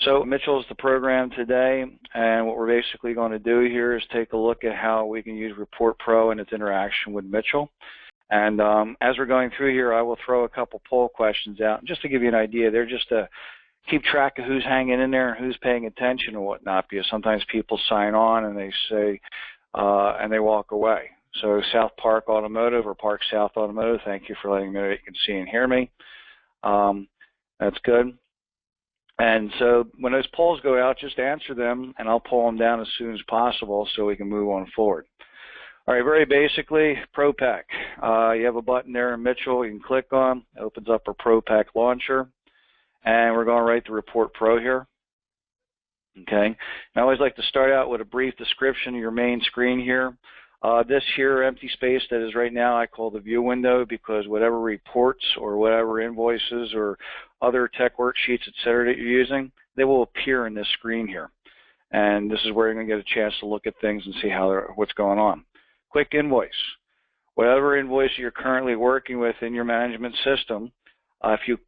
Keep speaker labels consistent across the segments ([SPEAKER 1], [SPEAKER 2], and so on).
[SPEAKER 1] So Mitchell is the program today, and what we're basically going to do here is take a look at how we can use Report Pro and its interaction with Mitchell. And as we're going through here, I will throw a couple poll questions out just to give you an idea. They're just to keep track of who's hanging in there and who's paying attention and whatnot, because sometimes people sign on and they say, and they walk away. So South Park Automotive or Park South Automotive, thank you for letting me know that you can see and hear me. That's good. And so when those polls go out, just answer them, and I'll pull them down as soon as possible so we can move on forward. All right, very basically, ProPack. You have a button there in Mitchell you can click on. It opens up a ProPack launcher, and we're going right to Report Pro here. Okay. And I always like to start out with a brief description of your main screen here. This here empty space that is right now I call the view window, because whatever reports or whatever invoices or other tech worksheets, etc., that you're using, they will appear in this screen here. And this is where you're going to get a chance to look at things and see what's going on. Quick invoice. Whatever invoice you're currently working with in your management system, if you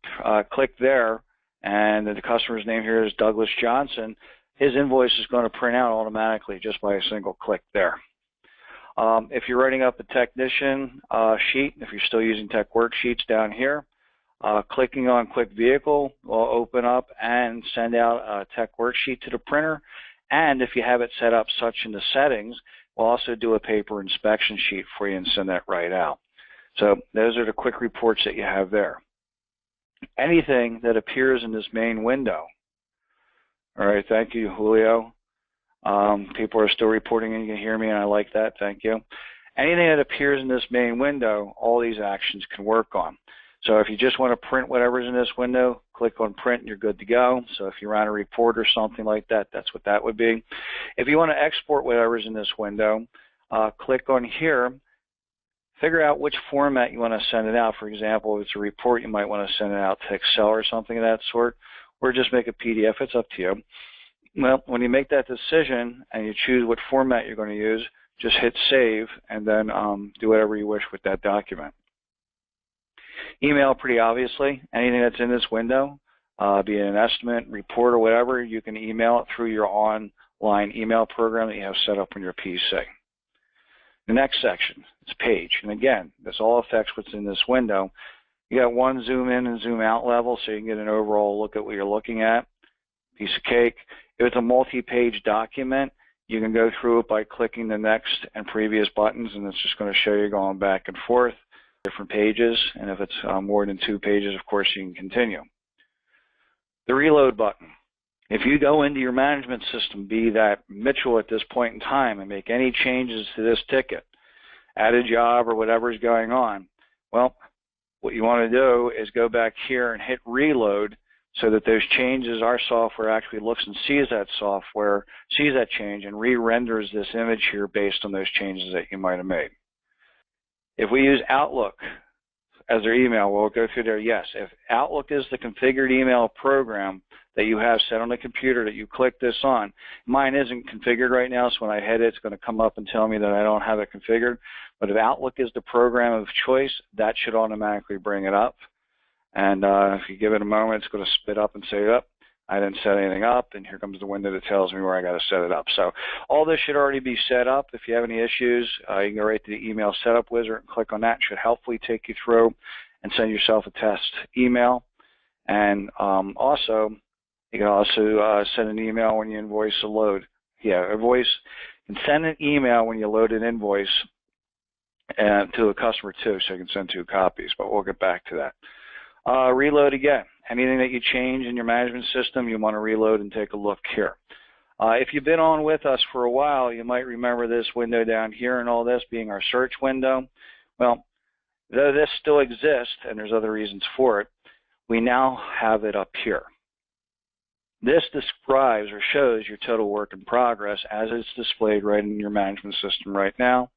[SPEAKER 1] click there, and the customer's name here is Douglas Johnson, his invoice is going to print out automatically just by a single click there. If you're writing up a technician sheet, if you're still using tech worksheets down here, clicking on Quick Vehicle will open up and send out a tech worksheet to the printer. And if you have it set up such in the settings, we'll also do a paper inspection sheet for you and send that right out. So those are the quick reports that you have there. Anything that appears in this main window. All right, thank you, Julio. People are still reporting and you can hear me, and I like that. Thank you. Anything that appears in this main window, all these actions can work on. So if you just want to print whatever's in this window, click on print and you're good to go. So if you run a report or something like that, that's what that would be. If you want to export whatever's in this window, click on here. Figure out which format you want to send it out. For example, if it's a report, you might want to send it out to Excel or something of that sort, or just make a PDF. It's up to you. Well, when you make that decision and you choose what format you're going to use, just hit save and then do whatever you wish with that document. Email, pretty obviously. Anything that's in this window, be it an estimate, report, or whatever, you can email it through your online email program that you have set up on your PC. The next section is page. And again, this all affects what's in this window. You got one zoom in and zoom out level so you can get an overall look at what you're looking at. Piece of cake. If it's a multi-page document, you can go through it by clicking the next and previous buttons, and it's just going to show you going back and forth, different pages. And if it's more than 2 pages, of course, you can continue. The reload button. If you go into your management system, be that Mitchell at this point in time, and make any changes to this ticket, add a job or whatever is going on, well, what you want to do is go back here and hit reload so that those changes, our software actually looks and sees that software, sees that change, and re-renders this image here based on those changes that you might have made. If we use Outlook as their email, we'll go through there. Yes, if Outlook is the configured email program that you have set on the computer that you click this on, mine isn't configured right now, so when I hit it, it's going to come up and tell me that I don't have it configured. But if Outlook is the program of choice, that should automatically bring it up. And if you give it a moment, it's going to spit up and say, oh, I didn't set anything up, and here comes the window that tells me where I got to set it up. So all this should already be set up. If you have any issues, you can go right to the email setup wizard and click on that. It should helpfully take you through and send yourself a test email. And also, you can also send an email when you invoice a load. Yeah, invoice. You can send an email when you load an invoice to a customer too, so you can send 2 copies, but we'll get back to that. Reload again. Anything that you change in your management system, you want to reload and take a look here. If you've been on with us for a while, you might remember this window down here and all this being our search window. Well, though this still exists, and there's other reasons for it, we now have it up here. This describes or shows your total work in progress as it's displayed right in your management system right now.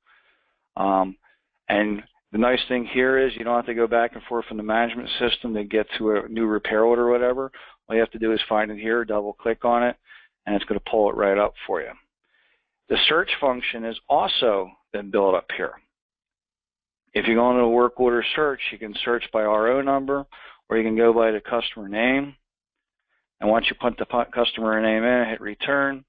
[SPEAKER 1] And the nice thing here is you don't have to go back and forth from the management system to get to a new repair order or whatever. All you have to do is find it here, double click on it, and it's going to pull it right up for you. The search function is also been built up here. If you go into a work order search, you can search by RO number, or you can go by the customer name. And once you put the customer name in, hit return.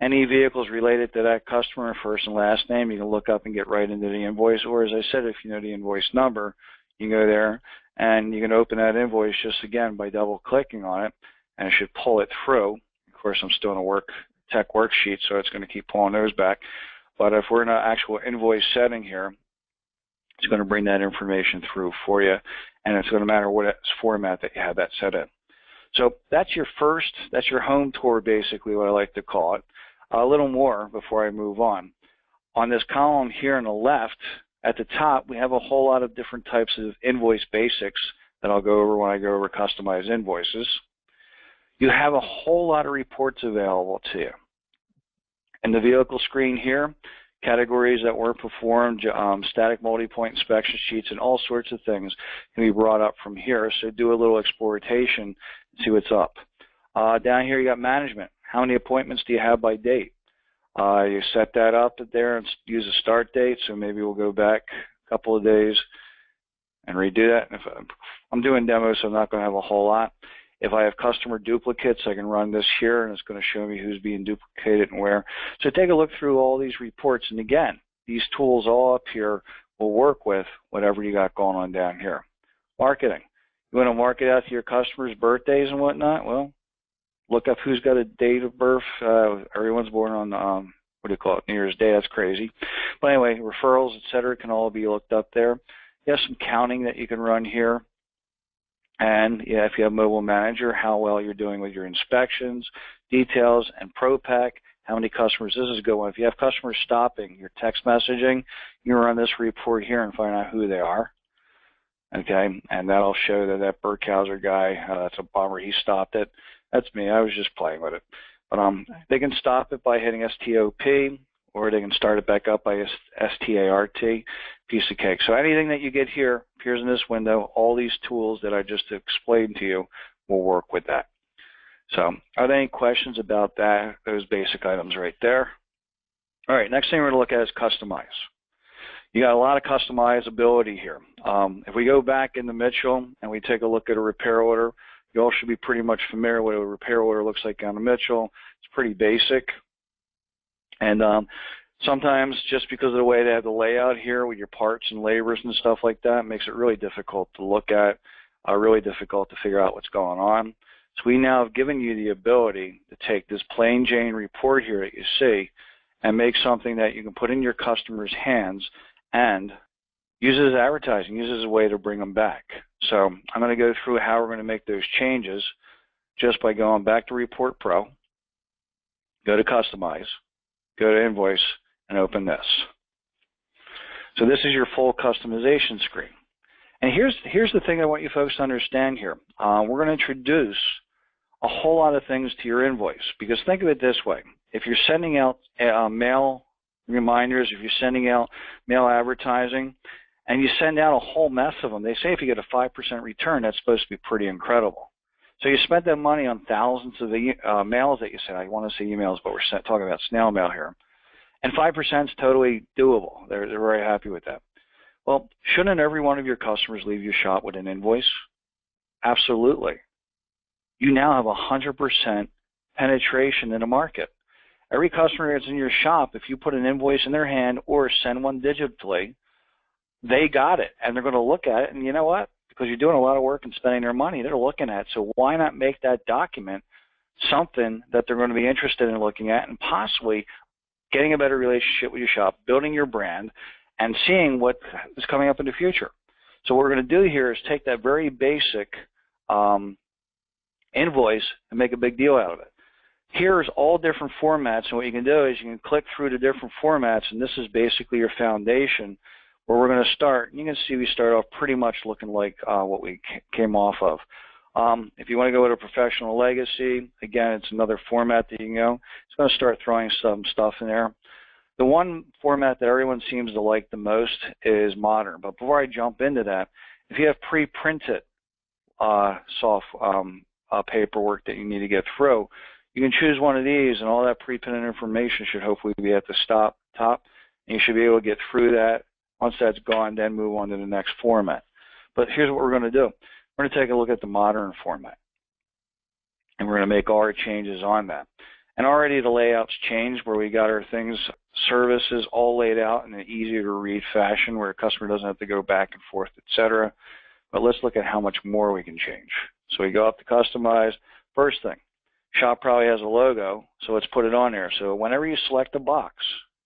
[SPEAKER 1] Any vehicles related to that customer, first and last name, you can look up and get right into the invoice. Or as I said, if you know the invoice number, you can go there and you can open that invoice just again by double-clicking on it, and it should pull it through. Of course, I'm still in a tech worksheet, so it's going to keep pulling those back. But if we're in an actual invoice setting here, it's going to bring that information through for you, and it's going to matter what format that you have that set in. So that's your home tour, basically, what I like to call it. A little more before I move on. On this column here on the left, at the top, we have a whole lot of different types of invoice basics that I'll go over when I go over customized invoices. You have a whole lot of reports available to you. In the vehicle screen here, categories that were performed, static multi-point inspection sheets, and all sorts of things can be brought up from here. So do a little exploration and see what's up. Down here you got management. How many appointments do you have by date? You set that up there and use a start date. So maybe we'll go back a couple of days and redo that. And if I'm doing demos, so I'm not going to have a whole lot. If I have customer duplicates, I can run this here, and it's going to show me who's being duplicated and where. So take a look through all these reports. And again, these tools all up here will work with whatever you got going on down here. Marketing. You want to market out to your customers' birthdays and whatnot? Well, look up who's got a date of birth. Everyone's born on, what do you call it, New Year's Day. That's crazy. But anyway, referrals, et cetera, can all be looked up there. You have some counting that you can run here. And yeah, if you have Mobile Manager, how well you're doing with your inspections, details, and ProPack, how many customers this is going. If you have customers stopping your text messaging, you can run this report here and find out who they are. Okay, and that'll show that Burkhauser guy, that's a bummer, he stopped it. That's me, I was just playing with it. But they can stop it by hitting STOP, or they can start it back up by START, piece of cake. So anything that you get here appears in this window. All these tools that I just explained to you will work with that. So are there any questions about that, those basic items right there? All right, next thing we're going to look at is customize. You got a lot of customizability here. If we go back into Mitchell and we take a look at a repair order, you all should be pretty much familiar with what a repair order looks like on a Mitchell. It's pretty basic. And sometimes just because of the way they have the layout here with your parts and labors and stuff like that, it makes it really difficult to look at, really difficult to figure out what's going on. So we now have given you the ability to take this plain Jane report here that you see and make something that you can put in your customer's hands and use it as advertising, use it as a way to bring them back. So I'm going to go through how we're going to make those changes just by going back to Report Pro, go to Customize, go to Invoice, and open this. So this is your full customization screen. And here's the thing I want you folks to understand here. We're going to introduce a whole lot of things to your invoice, because think of it this way. If you're sending out mail reminders, if you're sending out mail advertising, and you send out a whole mess of them, they say if you get a 5% return, that's supposed to be pretty incredible. So you spent that money on thousands of mails that you sent. I want to say emails, but we're talking about snail mail here. And 5% is totally doable. They're very happy with that. Well, shouldn't every one of your customers leave your shop with an invoice? Absolutely. You now have 100% penetration in the market. Every customer that's in your shop, if you put an invoice in their hand or send one digitally, they got it, and they're going to look at it, and you know what? Because you're doing a lot of work and spending their money, they're looking at it. So why not make that document something that they're going to be interested in looking at and possibly getting a better relationship with your shop, building your brand, and seeing what is coming up in the future. So what we're going to do here is take that very basic invoice and make a big deal out of it. Here's all different formats, and what you can do is you can click through the different formats, and this is basically your foundation where we're going to start. You can see we start off pretty much looking like what we came off of. If you want to go with a professional legacy, again, it's another format that you can go. It's going to start throwing some stuff in there. The one format that everyone seems to like the most is modern. But before I jump into that, if you have pre-printed paperwork that you need to get through, you can choose one of these, and all that pre-printed information should hopefully be at the top, and you should be able to get through that. Once that's gone, then move on to the next format. But here's what we're going to do. We're going to take a look at the modern format. and we're going to make all our changes on that. And already the layout's changed where we got our things, services all laid out in an easier to read fashion where a customer doesn't have to go back and forth, etc. But let's look at how much more we can change. So we go up to customize. First thing, shop probably has a logo, so let's put it on there. So whenever you select a box,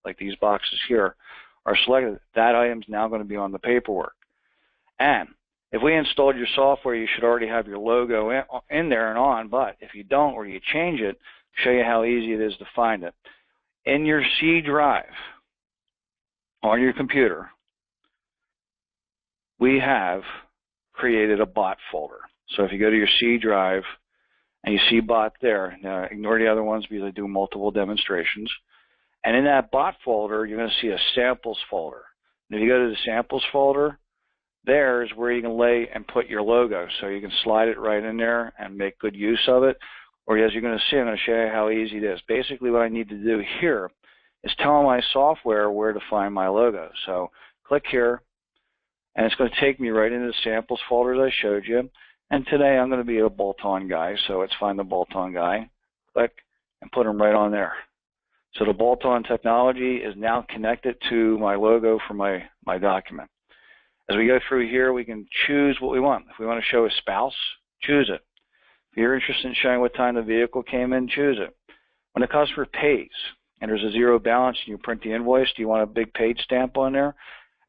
[SPEAKER 1] like these boxes here are selected, that item's now going to be on the paperwork. And if we installed your software, you should already have your logo in there and on, but if you don't or you change it, show you how easy it is to find it. In your C drive on your computer, we have created a bot folder. So if you go to your C drive and you see bot there, now ignore the other ones because I do multiple demonstrations. And in that bot folder, you're going to see a samples folder. And if you go to the samples folder, there's where you can lay and put your logo. So you can slide it right in there and make good use of it. Or as you're going to see, I'm going to show you how easy it is. Basically what I need to do here is tell my software where to find my logo. So click here, and it's going to take me right into the samples folder that I showed you. And today I'm going to be a bolt-on guy, so let's find the bolt-on guy. Click and put him right on there. So the bolt-on technology is now connected to my logo for my document. As we go through here, we can choose what we want. If we want to show a spouse, choose it. If you're interested in showing what time the vehicle came in, choose it. When the customer pays and there's a zero balance and you print the invoice, do you want a big paid stamp on there?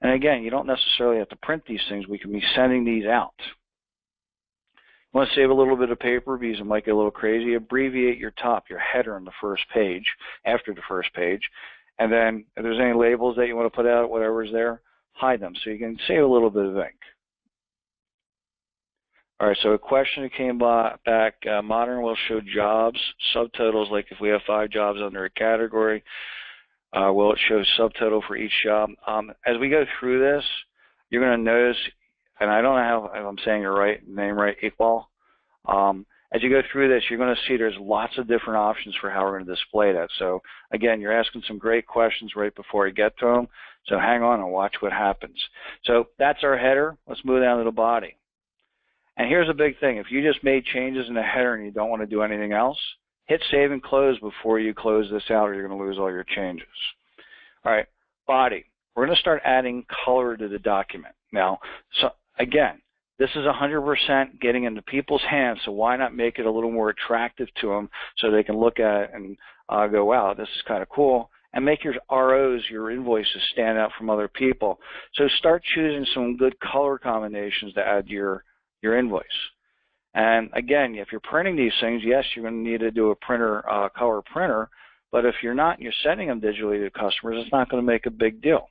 [SPEAKER 1] And again, you don't necessarily have to print these things. We can be sending these out. You want to save a little bit of paper because it might get a little crazy. Abbreviate your top, your header on the first page, after the first page. And then if there's any labels that you want to put out, whatever's there, hide them so you can save a little bit of ink. All right, so a question that came back, Modern will show jobs, subtotals, like if we have 5 jobs under a category, will it show subtotal for each job? As we go through this, you're going to notice, and I don't know if I'm saying your name right, Iqbal. As you go through this, you're going to see there's lots of different options for how we're going to display that. So again, you're asking some great questions right before you get to them, so hang on and watch what happens. So that's our header. Let's move down to the body. And here's a big thing. If you just made changes in the header and you don't want to do anything else, hit save and close before you close this out or you're going to lose all your changes. All right, body. We're going to start adding color to the document. Now, so again, this is 100% getting into people's hands, so why not make it a little more attractive to them so they can look at it and go, wow, this is kind of cool, and make your ROs, your invoices, stand out from other people. So start choosing some good color combinations to add to your invoice. And again, if you're printing these things, yes, you're going to need to do a color printer, but if you're not and you're sending them digitally to customers, it's not going to make a big deal.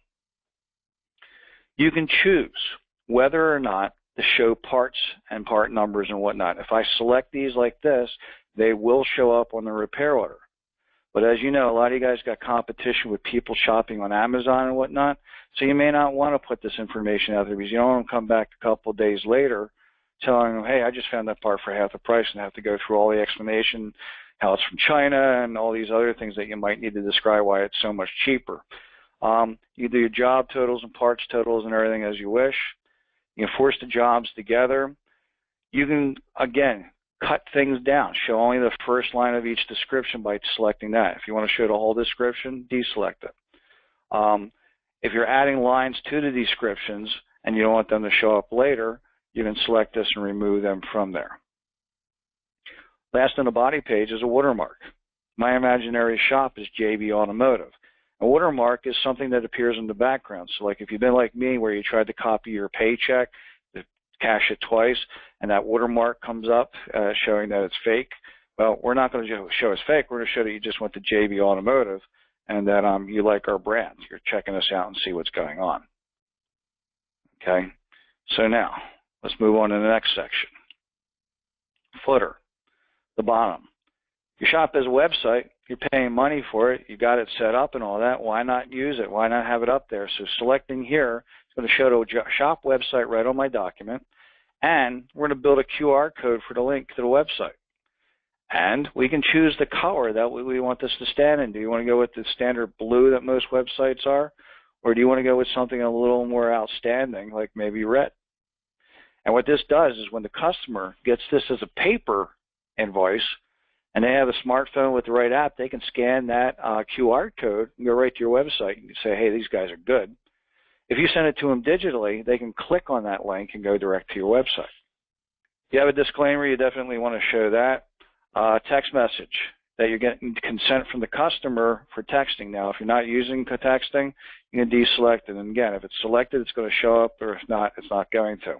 [SPEAKER 1] You can choose whether or not to show parts and part numbers and whatnot. If I select these like this, they will show up on the repair order. But as you know, a lot of you guys got competition with people shopping on Amazon and whatnot, so you may not want to put this information out there because you don't want to come back a couple of days later telling them, hey, I just found that part for half the price, and have to go through all the explanation, how it's from China and all these other things that you might need to describe why it's so much cheaper. You do your job totals and parts totals and everything as you wish. You can force the jobs together. You can, again, cut things down. Show only the first line of each description by selecting that. If you want to show the whole description, deselect it. If you're adding lines to the descriptions and you don't want them to show up later, you can select this and remove them from there. Last on the body page is a watermark. My imaginary shop is JB Automotive. A watermark is something that appears in the background. So like if you've been like me where you tried to copy your paycheck, to cash it twice, and that watermark comes up showing that it's fake, well, we're not going to show it's fake. We're going to show that you just went to JB Automotive and that you like our brand. You're checking us out and see what's going on. Okay, so now let's move on to the next section. Footer, the bottom. Your shop has a website. You're paying money for it. You got it set up and all that. Why not use it? Why not have it up there? So selecting here, it's going to show the shop website right on my document. And we're going to build a QR code for the link to the website. And we can choose the color that we want this to stand in. Do you want to go with the standard blue that most websites are? Or do you want to go with something a little more outstanding, like maybe red? And what this does is when the customer gets this as a paper invoice, and they have a smartphone with the right app, they can scan that QR code and go right to your website. You can say, hey, these guys are good. If you send it to them digitally, they can click on that link and go direct to your website. If you have a disclaimer, you definitely want to show that. Text message, that you're getting consent from the customer for texting. Now, if you're not using texting, you can deselect it. And again, if it's selected, it's going to show up, or if not, it's not going to.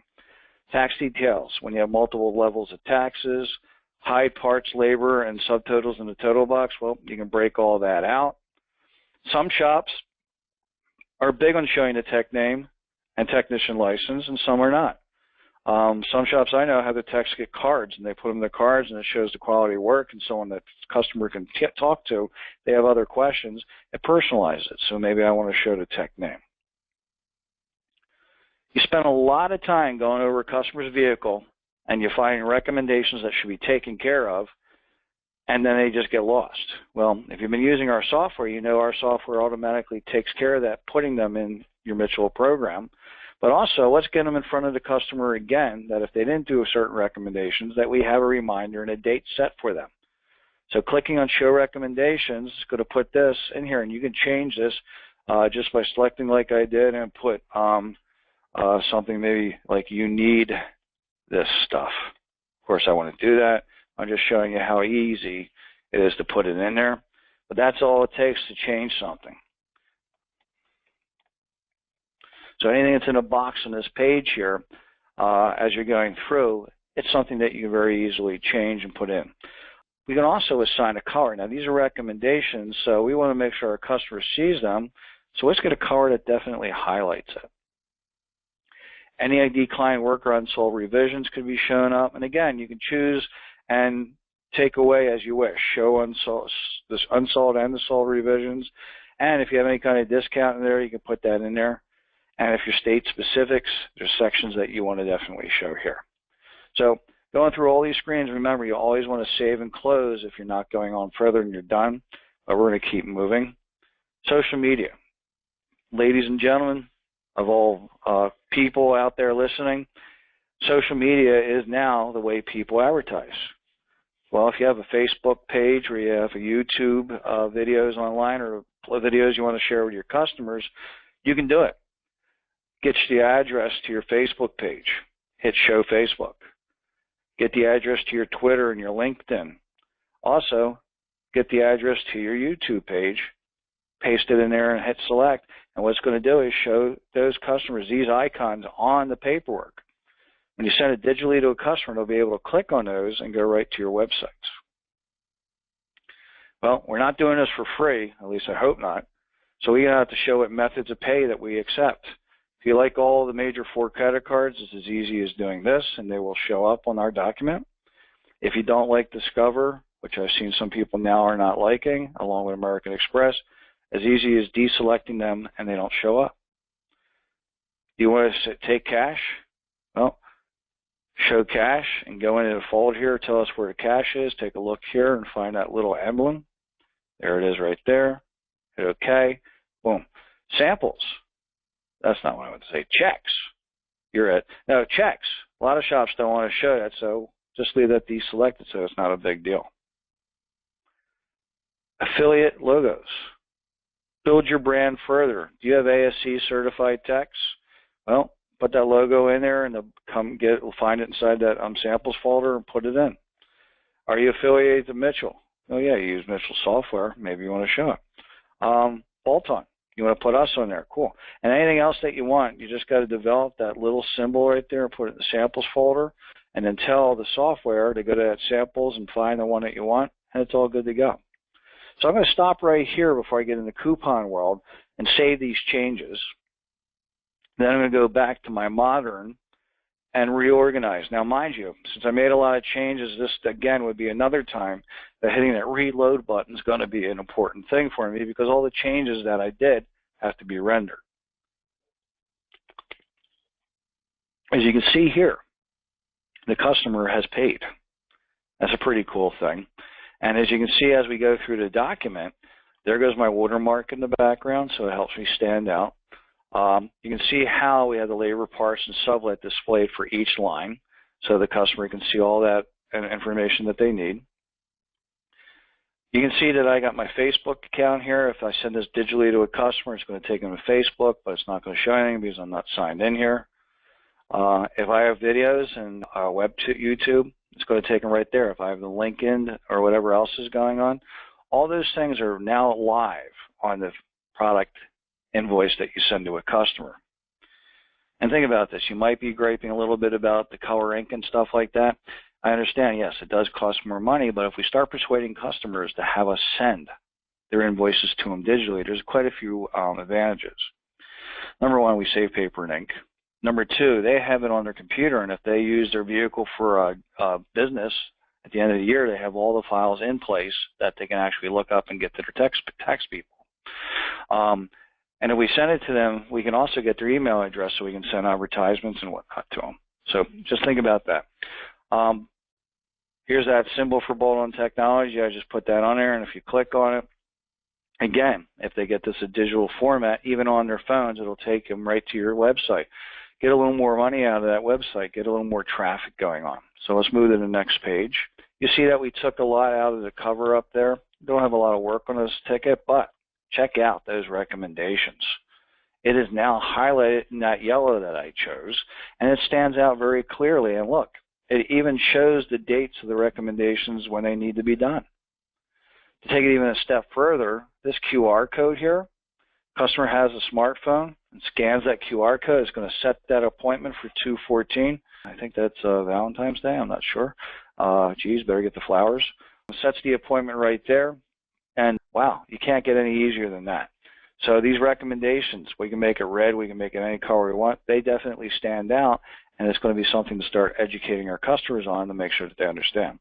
[SPEAKER 1] Tax details, when you have multiple levels of taxes, hide parts, labor, and subtotals in the total box, well, you can break all that out. Some shops are big on showing the tech name and technician license, and some are not. Some shops I know have the techs get cards, and they put them in the cards, and it shows the quality of work, and someone that the customer can talk to, they have other questions, it personalizes it. So maybe I want to show the tech name. You spend a lot of time going over a customer's vehicle, and you're finding recommendations that should be taken care of, and then they just get lost. Well, if you've been using our software, you know our software automatically takes care of that, putting them in your Mitchell program. But also, let's get them in front of the customer again, that if they didn't do certain recommendations, that we have a reminder and a date set for them. So clicking on Show Recommendations is going to put this in here, and you can change this just by selecting like I did and put something maybe like you need this stuff. Of course, I want to do that. I'm just showing you how easy it is to put it in there. But that's all it takes to change something. So anything that's in a box on this page here, as you're going through, it's something that you can very easily change and put in. We can also assign a color. Now, these are recommendations, so we want to make sure our customer sees them. So let's get a color that definitely highlights it. Any declined work or unsold revisions could be shown up. And again, you can choose and take away as you wish. Show unsold, this unsold and the sold revisions. And if you have any kind of discount in there, you can put that in there. And if you're state specifics, there's sections that you want to definitely show here. So going through all these screens, remember, you always want to save and close if you're not going on further and you're done. But we're going to keep moving. Social media. Ladies and gentlemen of all people out there listening, social media is now the way people advertise. Well, if you have a Facebook page or you have a YouTube videos online or videos you want to share with your customers, you can do it. Get the address to your Facebook page. Hit Show Facebook. Get the address to your Twitter and your LinkedIn. Also, get the address to your YouTube page, paste it in there and hit Select. And what it's going to do is show those customers these icons on the paperwork. When you send it digitally to a customer, they'll be able to click on those and go right to your websites. Well, we're not doing this for free, at least I hope not. So we're going to have to show what methods of pay that we accept. If you like all the major 4 credit cards, it's as easy as doing this, and they will show up on our document. If you don't like Discover, which I've seen some people now are not liking, along with American Express, as easy as deselecting them, and they don't show up. Do you want to take cash? Well, show cash and go into the folder here, tell us where the cash is, take a look here and find that little emblem. There it is right there. Hit OK. Boom. Samples. That's not what I want to say. Checks. You're at. No, checks. A lot of shops don't want to show that, so just leave that deselected so it's not a big deal. Affiliate logos. Build your brand further. Do you have ASC certified techs? Well, put that logo in there and find it inside that samples folder and put it in. Are you affiliated to Mitchell? Oh yeah, you use Mitchell software. Maybe you want to show it. Bolt-on. You want to put us on there. Cool. And anything else that you want, you just got to develop that little symbol right there and put it in the samples folder and then tell the software to go to that samples and find the one that you want, and it's all good to go. So I'm going to stop right here before I get in the coupon world and save these changes. Then I'm going to go back to my modern and reorganize. Now, mind you, since I made a lot of changes, this, again, would be another time that hitting that reload button is going to be an important thing for me because all the changes that I did have to be rendered. As you can see here, the customer has paid. That's a pretty cool thing. And as you can see, as we go through the document, there goes my watermark in the background, so it helps me stand out. You can see how we have the labor parts and sublet displayed for each line, so the customer can see all that information that they need. You can see that I got my Facebook account here. If I send this digitally to a customer, it's going to take them to Facebook, but it's not going to show anything because I'm not signed in here. If I have videos and web to YouTube, it's going to take them right there. If I have the link in or whatever else is going on, all those things are now live on the product invoice that you send to a customer. And think about this. You might be griping a little bit about the color ink and stuff like that. I understand, yes, it does cost more money, but if we start persuading customers to have us send their invoices to them digitally, there's quite a few advantages. Number one, we save paper and ink. Number two, they have it on their computer, and if they use their vehicle for a business, at the end of the year, they have all the files in place that they can actually look up and get to their tax people. And if we send it to them, we can also get their email address so we can send advertisements and whatnot to them. So just think about that. Here's that symbol for bolt-on technology. I just put that on there, and if you click on it, again, if they get this a digital format, even on their phones, it'll take them right to your website. Get a little more money out of that website, get a little more traffic going on. So let's move to the next page. You see that we took a lot out of the cover up there. Don't have a lot of work on this ticket, but check out those recommendations. It is now highlighted in that yellow that I chose, and it stands out very clearly. And look, it even shows the dates of the recommendations when they need to be done. To take it even a step further, this QR code here, customer has a smartphone and scans that QR code. It's going to set that appointment for 2/14. I think that's Valentine's Day. I'm not sure. Geez, better get the flowers. It sets the appointment right there. And wow, you can't get any easier than that. So these recommendations, we can make it red, we can make it any color we want. They definitely stand out, and it's going to be something to start educating our customers on to make sure that they understand.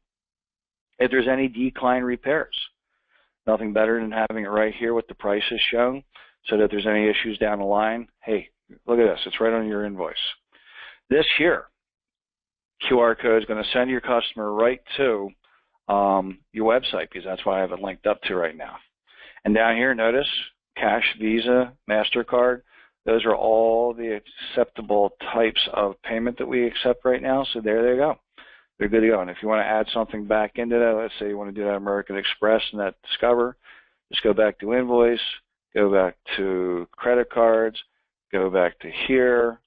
[SPEAKER 1] If there's any decline repairs, nothing better than having it right here with the prices shown, so that if there's any issues down the line, hey, look at this, it's right on your invoice. This here, QR code is going to send your customer right to your website, because that's what I have it linked up to right now. And down here, notice, cash, Visa, MasterCard, those are all the acceptable types of payment that we accept right now, so there they go. They're good to go. And if you want to add something back into that, let's say you want to do that American Express and that Discover, just go back to Invoice, go back to credit cards, go back to here,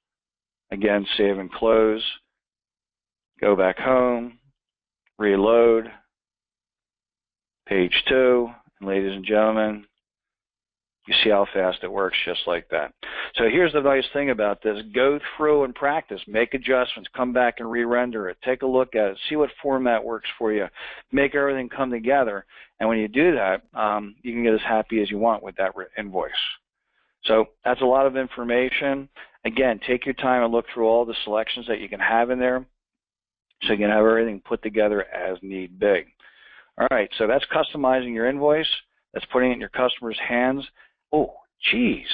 [SPEAKER 1] again, save and close, go back home, reload, page 2, and ladies and gentlemen, you see how fast it works just like that. So here's the nice thing about this. Go through and practice. Make adjustments. Come back and re-render it. Take a look at it. See what format works for you. Make everything come together. And when you do that, you can get as happy as you want with that invoice. So that's a lot of information. Again, take your time and look through all the selections that you can have in there so you can have everything put together as need be. All right, so that's customizing your invoice. That's putting it in your customer's hands. Oh, geez,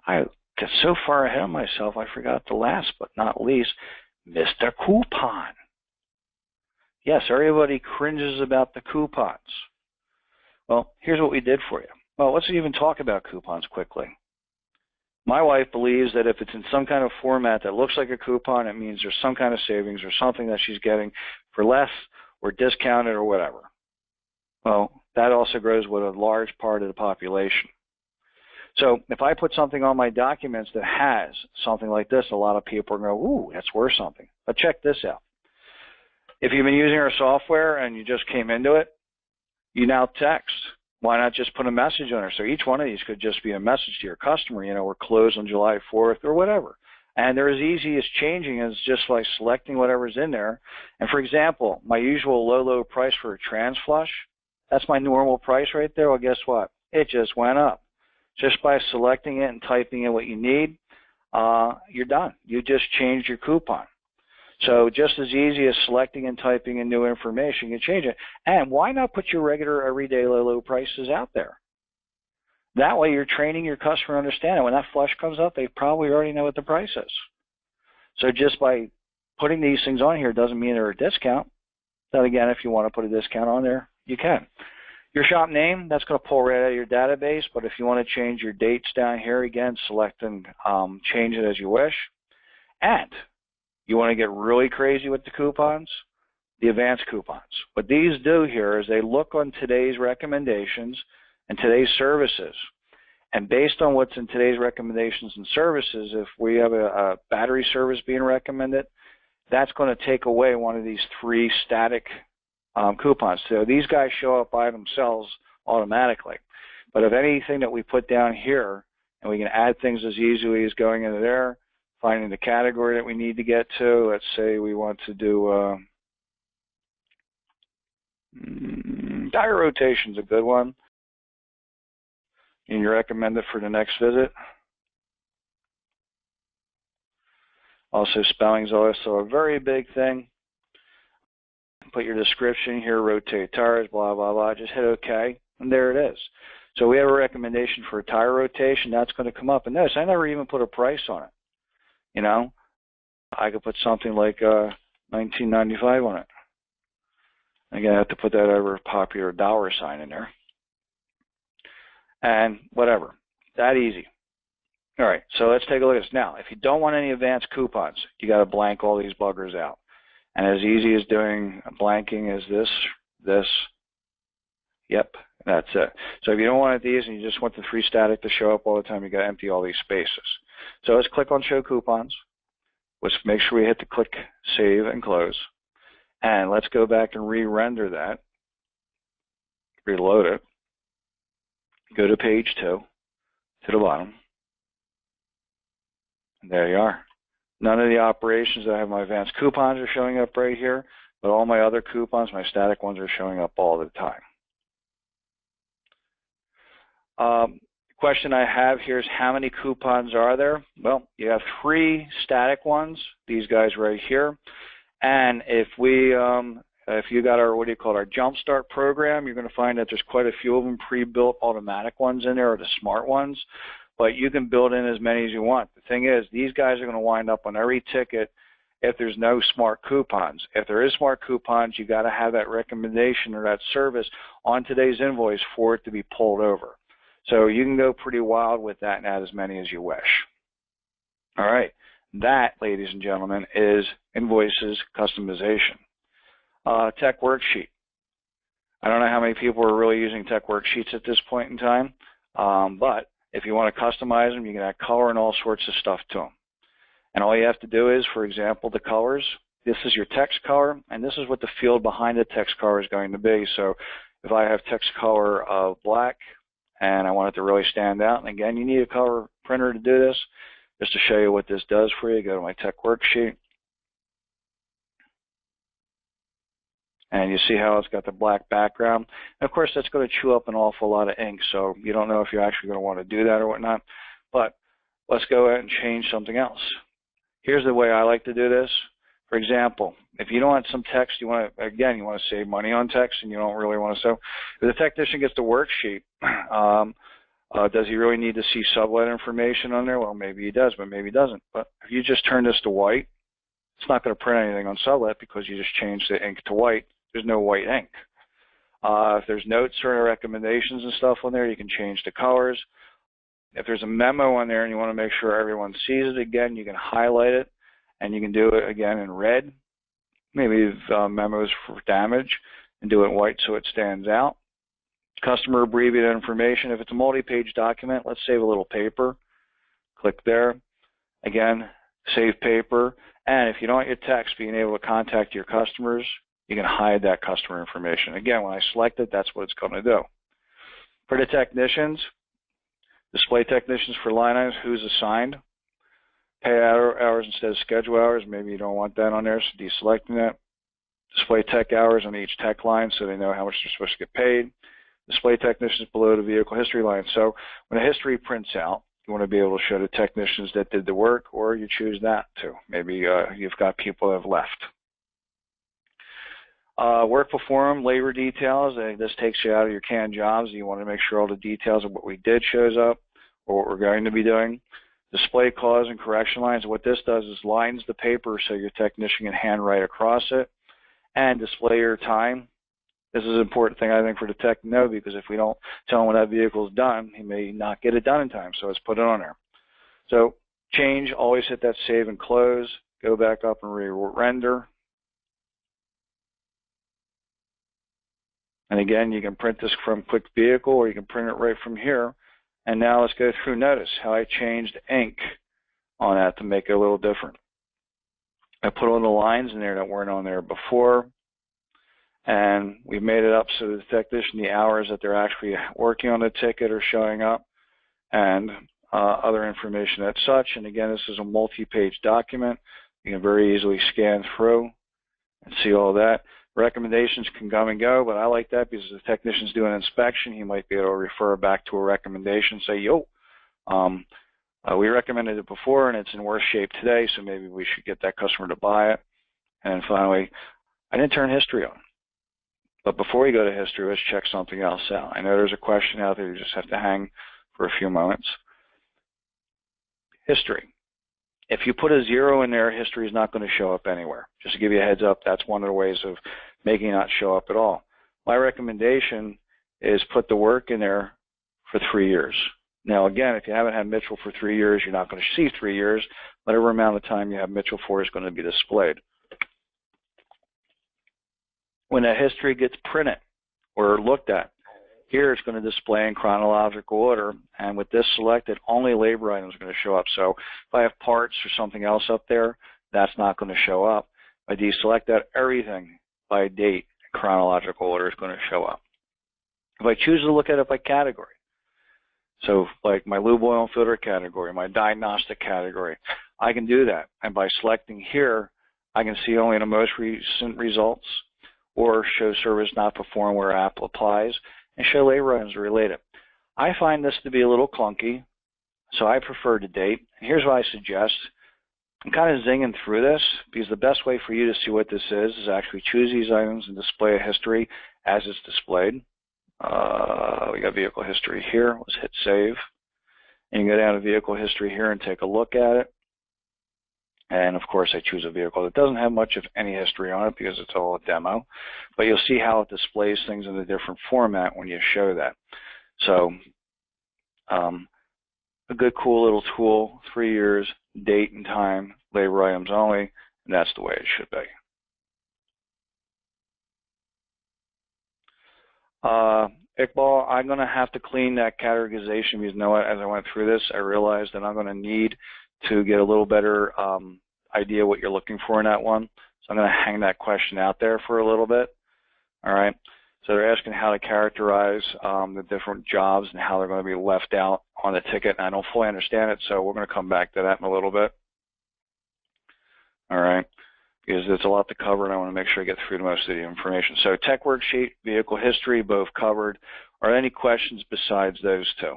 [SPEAKER 1] I got so far ahead of myself, I forgot the last but not least, Mr. Coupon. Yes, everybody cringes about the coupons. Well, here's what we did for you. Well, let's even talk about coupons quickly. My wife believes that if it's in some kind of format that looks like a coupon, it means there's some kind of savings or something that she's getting for less or discounted or whatever. Well, that also grows with a large part of the population. So if I put something on my documents that has something like this, a lot of people are going to go, ooh, that's worth something. But check this out. If you've been using our software and you just came into it, you now text. Why not just put a message on there? So each one of these could just be a message to your customer, you know, we're closed on July 4th or whatever. And they're as easy as changing as just like selecting whatever's in there. And for example, my usual low price for a trans flush, that's my normal price right there. Well, guess what? It just went up. Just by selecting it and typing in what you need, you're done. You just changed your coupon. So just as easy as selecting and typing in new information, you can change it. And why not put your regular everyday low prices out there? That way you're training your customer to understand it. When that flush comes up, they probably already know what the price is. So just by putting these things on here doesn't mean they're a discount. Then again, if you want to put a discount on there, you can. Your shop name, that's going to pull right out of your database, but if you want to change your dates down here, again, select and change it as you wish. And you want to get really crazy with the coupons? the advance coupons. What these do here is they look on today's recommendations and today's services. And based on what's in today's recommendations and services, if we have a battery service being recommended, that's going to take away one of these 3 static coupons. So these guys show up by themselves automatically. But if anything that we put down here, and we can add things as easily as going into there, finding the category that we need to get to. Let's say we want to do tire rotation's a good one. And you recommend it for the next visit. Also, spelling's also a very big thing. Put your description here, rotate tires, blah, blah, blah. Just hit OK, and there it is. So we have a recommendation for a tire rotation. That's going to come up. And notice, I never even put a price on it. You know, I could put something like $19.95 on it. Again, I have to put that over a popular dollar sign in there. And whatever. That easy. All right, so let's take a look at this. Now, if you don't want any advance coupons, you got to blank all these buggers out. And as easy as doing blanking as this, yep, that's it. So if you don't want these and you just want the 3 static to show up all the time, you got to empty all these spaces. So let's click on Show Coupons. Let's make sure we hit the click Save and Close. And let's go back and re-render that. Reload it. Go to page 2, to the bottom. And there you are. None of the operations that I have my advanced coupons are showing up right here, but all my other coupons, my static ones, are showing up all the time. Question I have here is how many coupons are there? Well, you have 3 static ones, these guys right here. And if you got our, our Jumpstart program, you're going to find that there's quite a few of them pre-built automatic ones in there, or the smart ones. But you can build in as many as you want. The thing is, these guys are going to wind up on every ticket if there's no smart coupons. If there is smart coupons, you got to have that recommendation or that service on today's invoice for it to be pulled over. So you can go pretty wild with that and add as many as you wish. All right. That, ladies and gentlemen, is invoices customization. Tech worksheet. I don't know how many people are really using tech worksheets at this point in time, but if you want to customize them, you can add color and all sorts of stuff to them. And all you have to do is, for example, the colors. This is your text color, and this is what the field behind the text color is going to be. So if I have text color of black, and I want it to really stand out, and again, you need a color printer to do this. Just to show you what this does for you, go to my tech worksheet. And you see how it's got the black background. And of course, that's going to chew up an awful lot of ink, so you don't know if you're actually going to want to do that or whatnot. But let's go ahead and change something else. Here's the way I like to do this. For example, if you don't want some text, you want to save money on text, and you don't really want to. So if the technician gets the worksheet, does he really need to see sublet information on there? Well, maybe he does, but maybe he doesn't. But if you just turn this to white, it's not going to print anything on sublet because you just changed the ink to white. There's no white ink. If there's notes or recommendations and stuff on there, you can change the colors. If there's a memo on there and you want to make sure everyone sees it again, you can highlight it, and you can do it again in red. Maybe memos for damage, and do it in white so it stands out. Customer abbreviated information. If it's a multi-page document, let's save a little paper. Click there. Again, save paper. And if you don't want your text being able to contact your customers, you can hide that customer information. Again, when I select it, that's what it's going to do. For the technicians, display technicians for line items, who's assigned. Pay hours instead of schedule hours. Maybe you don't want that on there, so deselecting that. Display tech hours on each tech line so they know how much they're supposed to get paid. Display technicians below the vehicle history line. So when a history prints out, you want to be able to show the technicians that did the work, or you choose that too. Maybe you've got people that have left. Work performed, labor details. This takes you out of your canned jobs. You want to make sure all the details of what we did shows up, or what we're going to be doing. Display cause and correction lines. What this does is lines the paper so your technician can handwrite across it, and display your time. This is an important thing, I think, for the tech to know, because if we don't tell him when that vehicle is done, he may not get it done in time, so let's put it on there. So change, always hit that save and close, go back up and re-render. And again, you can print this from Quick Vehicle, or you can print it right from here. And now let's go through. Notice how I changed ink on that to make it a little different. I put all the lines in there that weren't on there before, and we made it up so the technician, the hours that they're actually working on the ticket are showing up, and other information as such. And again, this is a multi-page document. You can very easily scan through and see all that. Recommendations can come and go, but I like that because if the technician's doing an inspection, he might be able to refer back to a recommendation, say, yo, we recommended it before and it's in worse shape today, so maybe we should get that customer to buy it. And finally, I didn't turn history on. But before we go to history, let's check something else out. I know there's a question out there you just have to hang for a few moments. History. If you put a 0 in there, history is not going to show up anywhere. Just to give you a heads up, that's one of the ways of making it not show up at all. My recommendation is put the work in there for 3 years. Now, again, if you haven't had Mitchell for 3 years, you're not going to see 3 years. Whatever amount of time you have Mitchell for is going to be displayed. When that history gets printed or looked at, here it's going to display in chronological order, and with this selected, only labor items are going to show up. So if I have parts or something else up there, that's not going to show up. If I deselect that, everything by date in chronological order is going to show up. If I choose to look at it by category, so like my lube oil and filter category, my diagnostic category, I can do that. And by selecting here, I can see only the most recent results, or show service not performed where app applies, and show labor items related. I find this to be a little clunky, so I prefer to date. And here's what I suggest. I'm kind of zinging through this because the best way for you to see what this is actually choose these items and display a history as it's displayed. We got vehicle history here. Let's hit save. And you can go down to vehicle history here and take a look at it. And of course, I choose a vehicle that doesn't have much of any history on it because it's all a demo. But you'll see how it displays things in a different format when you show that. So a good, cool little tool, 3 years, date and time, labor items only, and that's the way it should be. Iqbal, I'm going to have to clean that categorization because you know what, as I went through this, I realized that I'm going to need to get a little better idea what you're looking for in that one. So I'm going to hang that question out there for a little bit. All right. So they're asking how to characterize the different jobs and how they're going to be left out on the ticket. And I don't fully understand it, so we're going to come back to that in a little bit. All right. Because there's a lot to cover, and I want to make sure I get through most of the information. So tech worksheet, vehicle history, both covered. Are there any questions besides those two?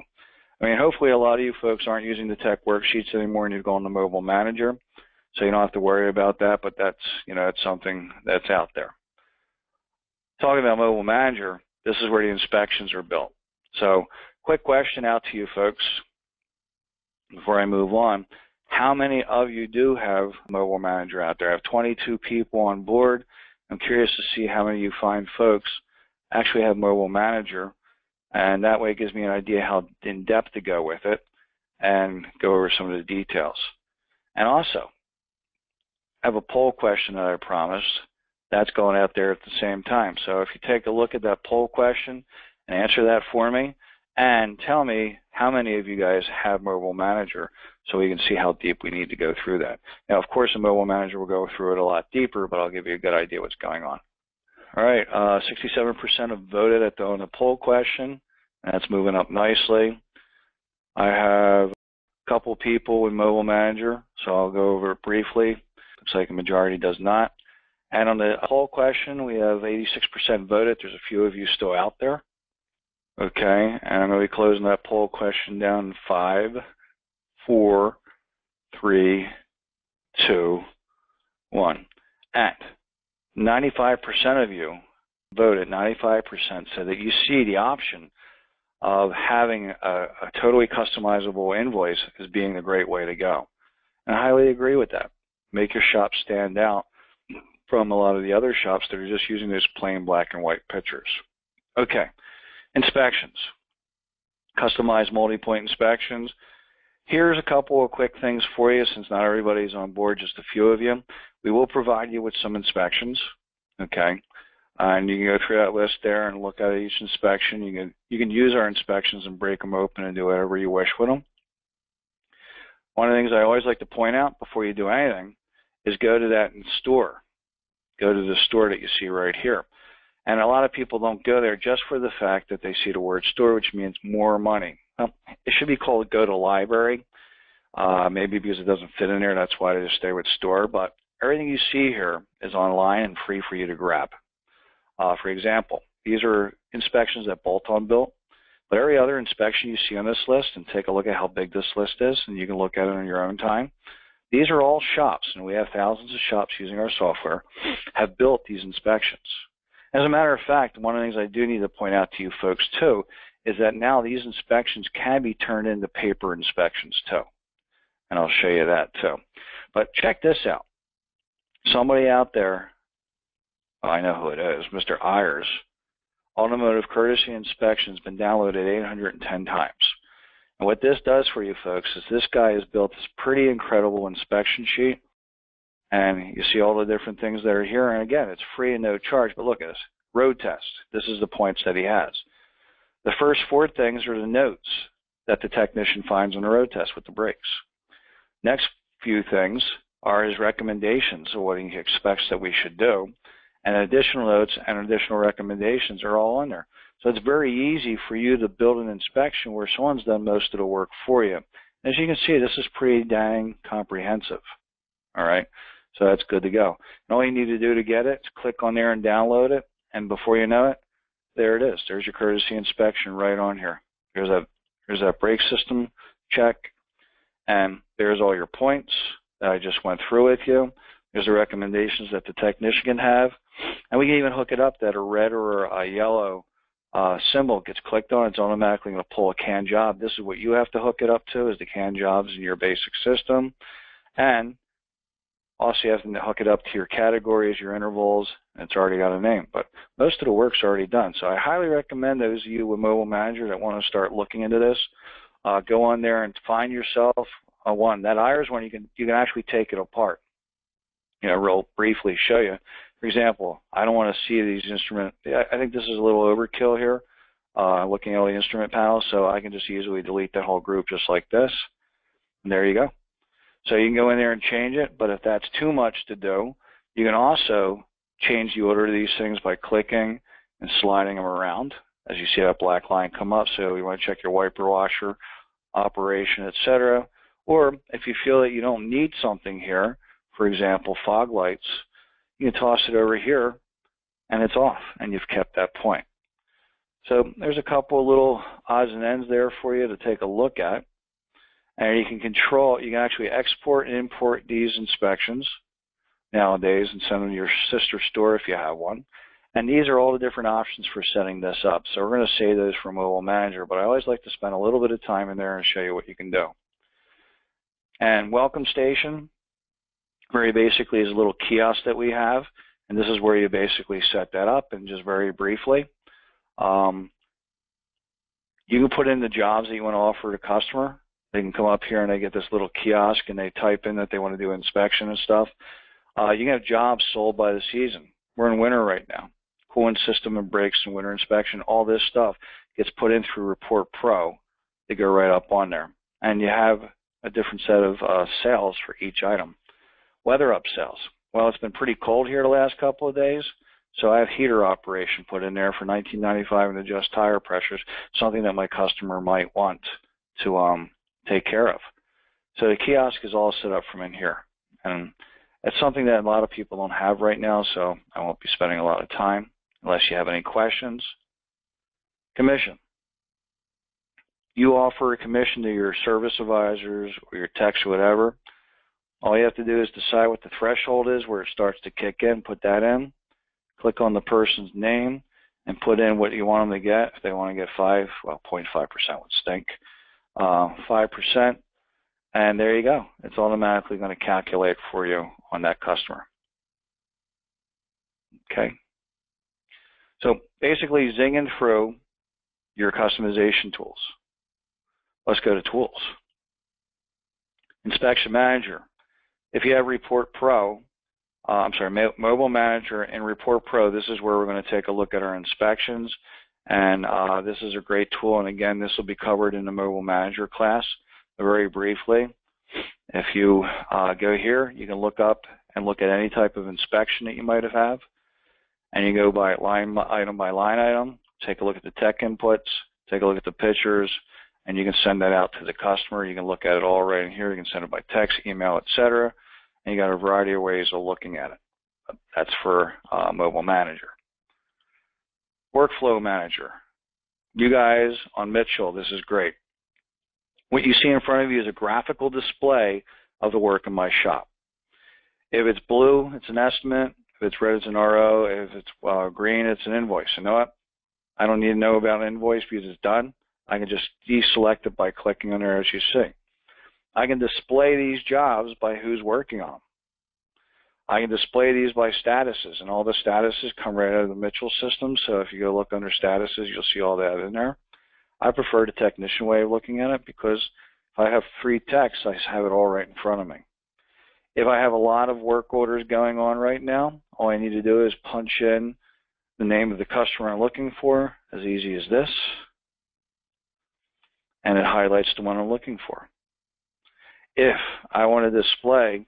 [SPEAKER 1] I mean, hopefully a lot of you folks aren't using the tech worksheets anymore and you've gone to Mobile Manager, so you don't have to worry about that, but that's, you know, it's something that's out there. Talking about Mobile Manager, this is where the inspections are built. So quick question out to you folks before I move on. How many of you do have Mobile Manager out there? I have 22 people on board. I'm curious to see how many of you fine folks actually have Mobile Manager, and that way it gives me an idea how in-depth to go with it and go over some of the details. And also, I have a poll question that I promised. That's going out there at the same time. So if you take a look at that poll question and answer that for me, and tell me how many of you guys have Mobile Manager so we can see how deep we need to go through that. Now, of course, in Mobile Manager, we'll go through it a lot deeper, but I'll give you a good idea what's going on. All right, 67% have voted on the poll question. That's moving up nicely. I have a couple people with Mobile Manager, so I'll go over it briefly. Looks like a majority does not. And on the poll question, we have 86% voted. There's a few of you still out there. Okay, and I'm going to be closing that poll question down in 5, 4, 3, 2, 1. And 95% of you voted, 95% said that you see the option of having a totally customizable invoice as being the great way to go. And I highly agree with that. Make your shop stand out from a lot of the other shops that are just using those plain black and white pictures. Okay, inspections. Customized multi-point inspections. Here's a couple of quick things for you since not everybody's on board, just a few of you. We will provide you with some inspections, okay? And you can go through that list there and look at each inspection. You can use our inspections and break them open and do whatever you wish with them. One of the things I always like to point out before you do anything is go to that store. Go to the store that you see right here. And a lot of people don't go there just for the fact that they see the word store, which means more money. Well, it should be called go to library. Maybe because it doesn't fit in there, that's why they just stay with store. But everything you see here is online and free for you to grab. For example, these are inspections that Bolt-On built. But every other inspection you see on this list, and take a look at how big this list is, and you can look at it on your own time. These are all shops, and we have thousands of shops using our software, have built these inspections. As a matter of fact, one of the things I do need to point out to you folks too is that now these inspections can be turned into paper inspections too. And I'll show you that too. But check this out. Somebody out there, I know who it is, Mr. Ayers, Automotive Courtesy Inspection has been downloaded 810 times. And what this does for you folks is this guy has built this pretty incredible inspection sheet. And you see all the different things that are here. And again, it's free and no charge. But look at this. Road test. This is the points that he has. The first 4 things are the notes that the technician finds on the road test with the brakes. Next few things are his recommendations of what he expects that we should do. And additional notes and additional recommendations are all in there. So it's very easy for you to build an inspection where someone's done most of the work for you. As you can see, this is pretty dang comprehensive. All right, so that's good to go. And all you need to do to get it is click on there and download it. And before you know it, there it is. There's your courtesy inspection right on here. There's that brake system check. And there's all your points that I just went through with you. There's the recommendations that the technician can have. And we can even hook it up that a red or a yellow symbol gets clicked on. It's automatically going to pull a canned job. This is what you have to hook it up to, is the canned jobs in your basic system. And also you have to hook it up to your categories, your intervals, and it's already got a name. But most of the work's already done. So I highly recommend those of you with Mobile Manager that want to start looking into this, go on there and find yourself one. That Ayers one, you can actually take it apart. Real briefly show you. For example, I don't want to see these instrument. I think this is a little overkill here, looking at all the instrument panels, so I can just easily delete that whole group just like this. And there you go. So you can go in there and change it, but if that's too much to do, you can also change the order of these things by clicking and sliding them around. As you see that black line come up, so you want to check your wiper washer operation, etc. Or if you feel that you don't need something here, for example, fog lights, you can toss it over here and it's off and you've kept that point. So there's a couple of little odds and ends there for you to take a look at. And you can actually export and import these inspections nowadays and send them to your sister store if you have one. And these are all the different options for setting this up. So we're going to save those for Mobile Manager, but I always like to spend a little bit of time in there and show you what you can do. And Welcome Station, very basically, is a little kiosk that we have, and this is where you basically set that up. And just very briefly, you can put in the jobs that you want to offer to a customer. They can come up here and they get this little kiosk and they type in that they want to do inspection and stuff. You can have jobs sold by the season. We're in winter right now. Cooling system and brakes and winter inspection, all this stuff gets put in through Report Pro. They go right up on there. And you have a different set of sales for each item. Weather up sales. Well, it's been pretty cold here the last couple of days, so I have heater operation put in there for $19.95 and adjust tire pressures, something that my customer might want to take care of. So the kiosk is all set up from in here. And it's something that a lot of people don't have right now, so I won't be spending a lot of time unless you have any questions. Commission. You offer a commission to your service advisors or your techs or whatever. All you have to do is decide what the threshold is, where it starts to kick in, put that in, click on the person's name, and put in what you want them to get. If they want to get 0.5% would stink, 5%, and there you go. It's automatically going to calculate for you on that customer. Okay. So basically zinging through your customization tools. Let's go to Tools. Inspection Manager. If you have Report Pro, Mobile Manager in Report Pro, this is where we're going to take a look at our inspections. And this is a great tool. And again, this will be covered in the Mobile Manager class very briefly. If you go here, you can look up and look at any type of inspection that you might have. And you go by line item, take a look at the tech inputs, take a look at the pictures, and you can send that out to the customer. You can look at it all right in here. You can send it by text, email, etc. And you got a variety of ways of looking at it. That's for Mobile Manager. Workflow Manager. You guys on Mitchell, this is great. What you see in front of you is a graphical display of the work in my shop. If it's blue, it's an estimate. If it's red, it's an RO. If it's green, it's an invoice. You know what? I don't need to know about an invoice because it's done. I can just deselect it by clicking on there, as you see. I can display these jobs by who's working on them. I can display these by statuses, and all the statuses come right out of the Mitchell system. So if you go look under statuses, you'll see all that in there. I prefer the technician way of looking at it because if I have free text, I have it all right in front of me. If I have a lot of work orders going on right now, all I need to do is punch in the name of the customer I'm looking for, as easy as this, and it highlights the one I'm looking for. If I want to display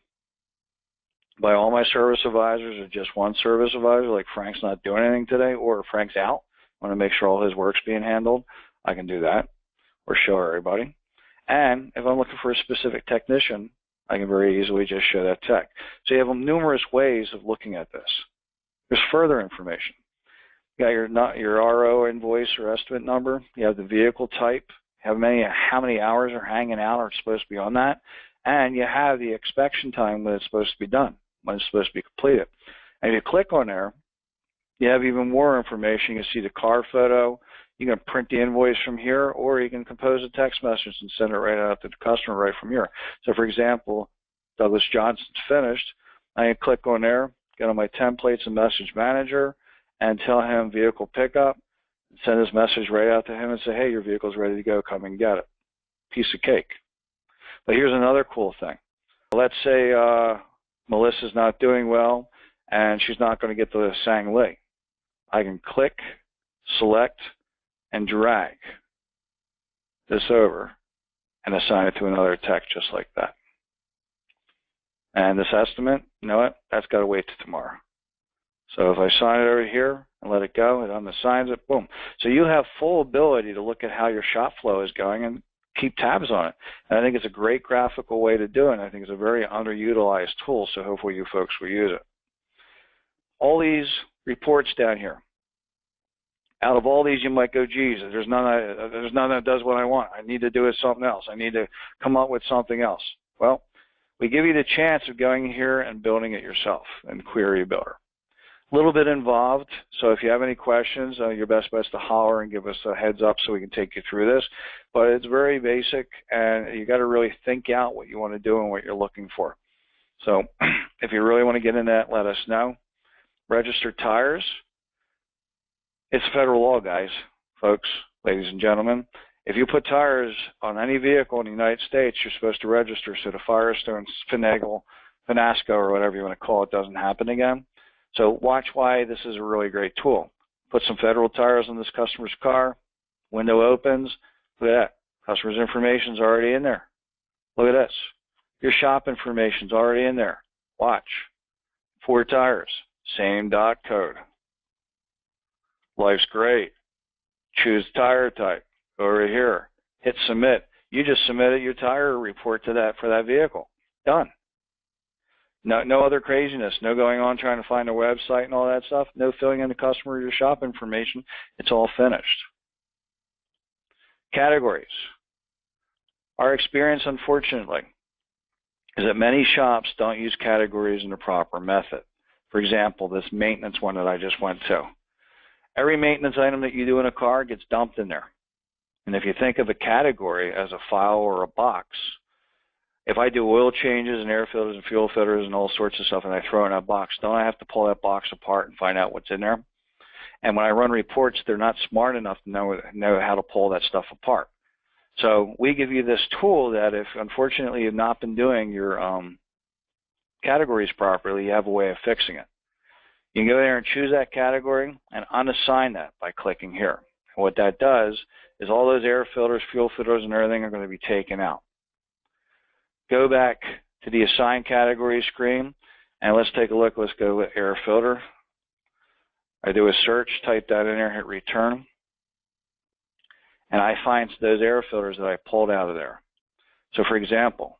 [SPEAKER 1] by all my service advisors or just one service advisor, like Frank's not doing anything today, or Frank's out, I want to make sure all his work's being handled, I can do that, or show everybody. And if I'm looking for a specific technician, I can very easily just show that tech. So you have numerous ways of looking at this. There's further information. You got your RO invoice or estimate number. You have the vehicle type. How many hours are hanging out or supposed to be on that. And you have the inspection time when it's supposed to be done, when it's supposed to be completed. And if you click on there, you have even more information. You can see the car photo. You can print the invoice from here, or you can compose a text message and send it right out to the customer right from here. So, for example, Douglas Johnson's finished. I can click on there, go to my templates and message manager, and tell him vehicle pickup, send this message right out to him and say, hey, your vehicle's ready to go, come and get it. Piece of cake. But here's another cool thing. Let's say Melissa's not doing well and she's not going to get the Sang Lee. I can click, select, and drag this over and assign it to another tech just like that. And this estimate, you know what? That's got to wait till tomorrow. So if I sign it over here and let it go, it unassigns it, boom. So you have full ability to look at how your shop flow is going and keep tabs on it. And I think it's a great graphical way to do it. And I think it's a very underutilized tool, so hopefully you folks will use it. All these reports down here. Out of all these, you might go, geez, there's none that does what I want. I need to do it something else. I need to come up with something else. Well, we give you the chance of going here and building it yourself in Query Builder. A little bit involved, so if you have any questions, your best bet is to holler and give us a heads up so we can take you through this. But it's very basic, and you got to really think out what you want to do and what you're looking for. So if you really want to get into that, let us know. Register tires. It's federal law, guys, folks, ladies and gentlemen. If you put tires on any vehicle in the United States, you're supposed to register so the Firestone, Finasco, or whatever you want to call it, doesn't happen again. So watch why this is a really great tool. Put some federal tires on this customer's car. Window opens. Look at that. Customer's information is already in there. Look at this. Your shop information is already in there. Watch. 4 tires. Same dot code. Life's great. Choose tire type. Go over here. Hit submit. You just submitted your tire report to that for that vehicle. Done. No other craziness. No going on trying to find a website and all that stuff. No filling in the customer or your shop information. It's all finished. Categories. Our experience, unfortunately, is that many shops don't use categories in the proper method. For example, this maintenance one that I just went to. Every maintenance item that you do in a car gets dumped in there. And if you think of a category as a file or a box, if I do oil changes and air filters and fuel filters and all sorts of stuff and I throw in that box, don't I have to pull that box apart and find out what's in there? And when I run reports, they're not smart enough to know how to pull that stuff apart. So we give you this tool that if, unfortunately, you've not been doing your categories properly, you have a way of fixing it. You can go there and choose that category and unassign that by clicking here. And what that does is all those air filters, fuel filters, and everything are going to be taken out. Go back to the Assign Category screen, and let's take a look. Let's go with air filter. I do a search, type that in there, hit return, and I find those air filters that I pulled out of there. So for example,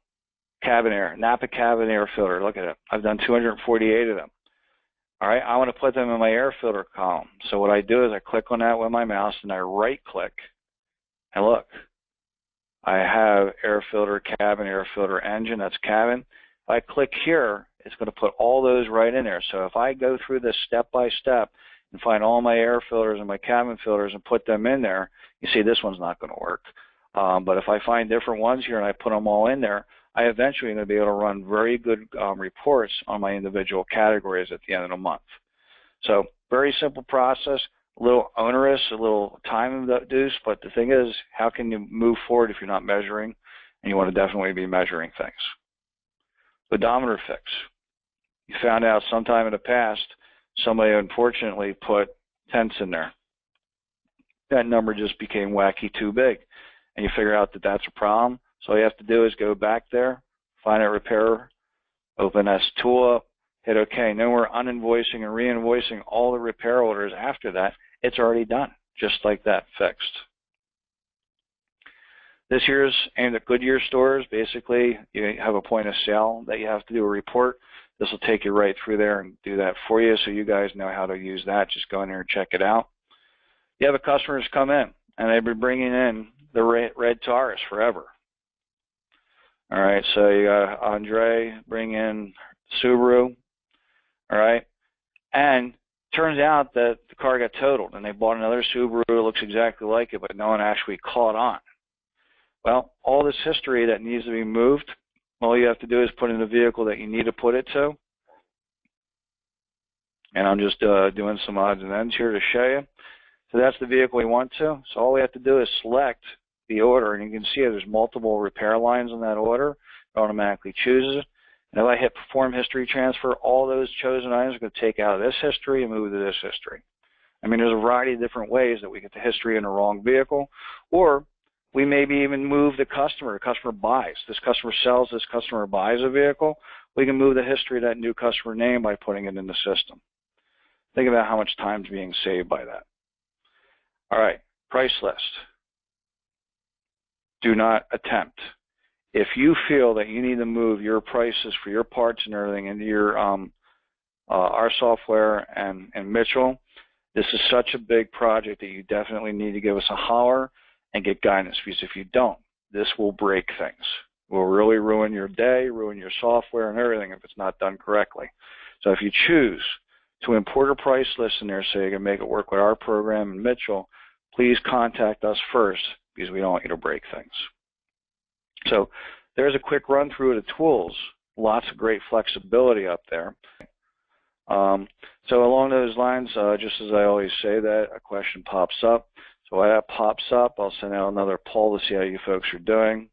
[SPEAKER 1] cabin air, Napa cabin air filter, look at it. I've done 248 of them. All right, I want to put them in my air filter column. So what I do is I click on that with my mouse and I right click, and look, I have air filter, cabin, air filter, engine, that's cabin. If I click here, it's going to put all those right in there. So if I go through this step by step and find all my air filters and my cabin filters and put them in there, you see this one's not going to work. But if I find different ones here and I put them all in there, I eventually am going to be able to run very good reports on my individual categories at the end of the month. So very simple process, a little onerous, a little time induced, but the thing is, how can you move forward if you're not measuring? And you want to definitely be measuring things. Odometer fix. You found out sometime in the past, somebody unfortunately put tenths in there. That number just became wacky too big. And you figure out that that's a problem. So all you have to do is go back there, find a repairer, open this tool up, hit OK. No more uninvoicing and reinvoicing all the repair orders after that. It's already done, just like that, fixed. This year's aimed at Goodyear stores. Basically, you have a point of sale that you have to do a report. This will take you right through there and do that for you, so you guys know how to use that. Just go in there and check it out. You have a customers come in, and they've been bringing in the red Taurus forever. All right, so you got Andre bring in Subaru. All right, and turns out that the car got totaled, and they bought another Subaru that looks exactly like it, but no one actually caught on. Well, all this history that needs to be moved, all you have to do is put in the vehicle that you need to put it to. And I'm just doing some odds and ends here to show you. So that's the vehicle we want to. So all we have to do is select the order, and you can see there's multiple repair lines on that order. It automatically chooses it. And if I hit Perform History Transfer, all those chosen items are going to take out of this history and move to this history. I mean, there's a variety of different ways that we get the history in the wrong vehicle, or we maybe even move the customer. The customer buys. This customer sells. This customer buys a vehicle. We can move the history of that new customer name by putting it in the system. Think about how much time is being saved by that. All right, price list. Do not attempt. If you feel that you need to move your prices for your parts and everything into your our software and Mitchell, this is such a big project that you definitely need to give us a holler and get guidance, because if you don't, this will break things. It will really ruin your day, ruin your software and everything if it's not done correctly. So if you choose to import a price list in there so you can make it work with our program and Mitchell, please contact us first, because we don't want you to break things. So there's a quick run through of the tools. Lots of great flexibility up there. So along those lines, just as I always say that, a question pops up. So when that pops up, I'll send out another poll to see how you folks are doing.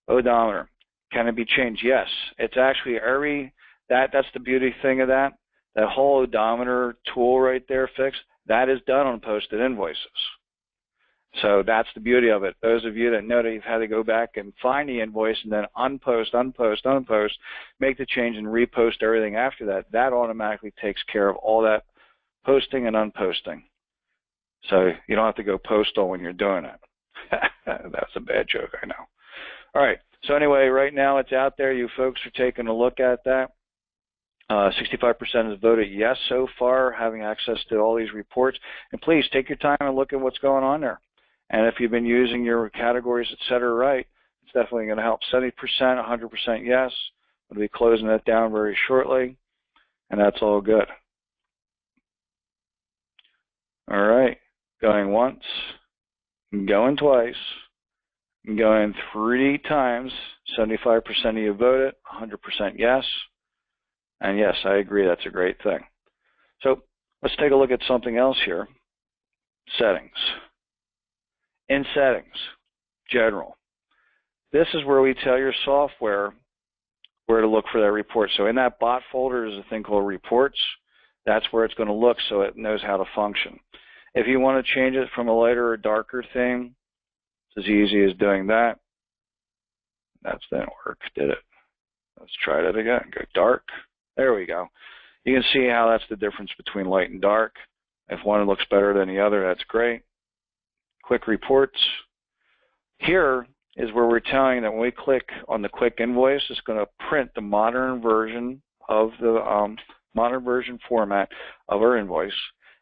[SPEAKER 1] Odometer, can it be changed? Yes. It's actually that's the beauty thing of that. That whole odometer tool right there fixed, that is done on posted invoices. So that's the beauty of it. Those of you that know that you've had to go back and find the invoice and then unpost, make the change and repost everything after that, that automatically takes care of all that posting and unposting. So you don't have to go postal when you're doing it. That's a bad joke, I know. All right. So anyway, right now it's out there. You folks are taking a look at that. 65% has voted yes so far, having access to all these reports. And please take your time and look at what's going on there. And if you've been using your categories, et cetera, right, it's definitely going to help. 70%, 100% yes. We'll be closing that down very shortly. And that's all good. All right. Going once, going twice, going 3 times. 75% of you voted, 100% yes. And yes, I agree, that's a great thing. So let's take a look at something else here. Settings. In settings, general. This is where we tell your software where to look for that report. So in that bot folder is a thing called reports. That's where it's going to look so it knows how to function. If you want to change it from a lighter or darker theme, it's as easy as doing that. That didn't work, did it? Let's try that again. Go dark. There we go. You can see how that's the difference between light and dark. If one looks better than the other, that's great. Quick reports. Here is where we're telling that when we click on the quick invoice, it's going to print the modern version of the modern version format of our invoice,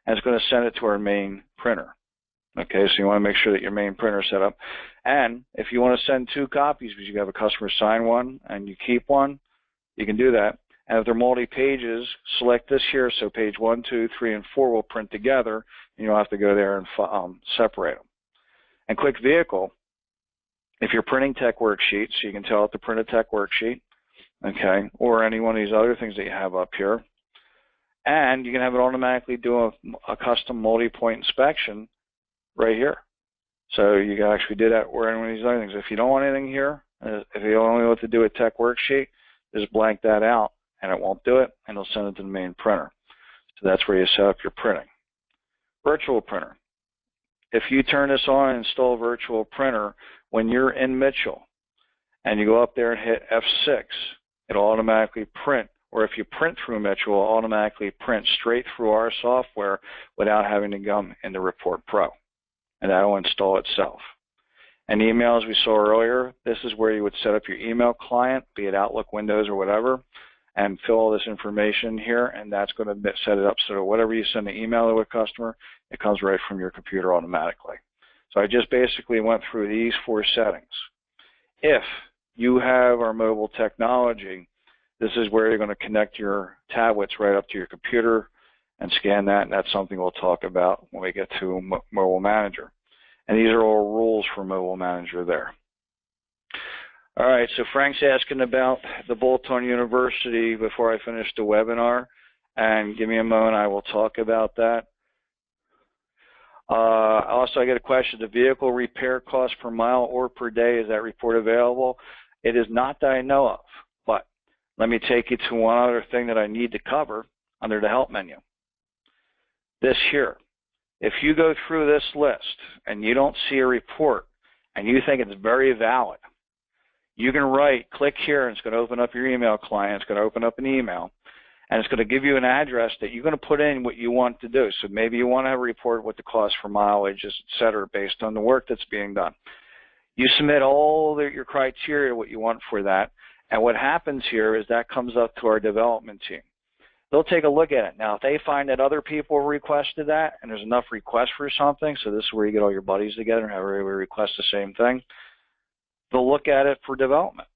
[SPEAKER 1] and it's going to send it to our main printer. Okay, so you want to make sure that your main printer is set up. And if you want to send 2 copies because you have a customer sign one and you keep one, you can do that. And if they're multi-pages, select this here, so page 1, 2, 3, and 4 will print together, and you'll have to go there and separate them. And quick vehicle, if you're printing tech worksheets, you can tell it to print a tech worksheet, okay, or any one of these other things that you have up here. And you can have it automatically do a custom multi-point inspection right here. So you can actually do that or any one of these other things. If you don't want anything here, if you only know what to do with tech worksheet, just blank that out and it won't do it, and it'll send it to the main printer. So that's where you set up your printing. Virtual printer. If you turn this on and install virtual printer, when you're in Mitchell and you go up there and hit F6, it'll automatically print. Or if you print through Mitchell, it'll automatically print straight through our software without having to come into Report Pro. And that'll install itself. And email, as we saw earlier, this is where you would set up your email client, be it Outlook, Windows, or whatever, and fill all this information here, and that's going to set it up so that whatever you send an email to a customer, it comes right from your computer automatically. So I just basically went through these 4 settings. If you have our mobile technology, this is where you're going to connect your tablets right up to your computer and scan that, and that's something we'll talk about when we get to Mobile Manager. And these are all rules for Mobile Manager there. All right, so Frank's asking about the Bolt-on University before I finish the webinar, and give me a moment, I will talk about that. Also, I get a question, the vehicle repair cost per mile or per day, is that report available? It is not that I know of, but let me take you to one other thing that I need to cover under the help menu. This here. If you go through this list and you don't see a report and you think it's very valid, you can click here, and it's going to open up your email client. It's going to open up an email, and it's going to give you an address that you're going to put in what you want to do. So maybe you want to report what the cost for mileage is, et cetera, based on the work that's being done. You submit all your criteria, what you want for that, and what happens here is that comes up to our development team. They'll take a look at it. Now, if they find that other people requested that and there's enough requests for something, so this is where you get all your buddies together and have everybody request the same thing, they'll look at it for development.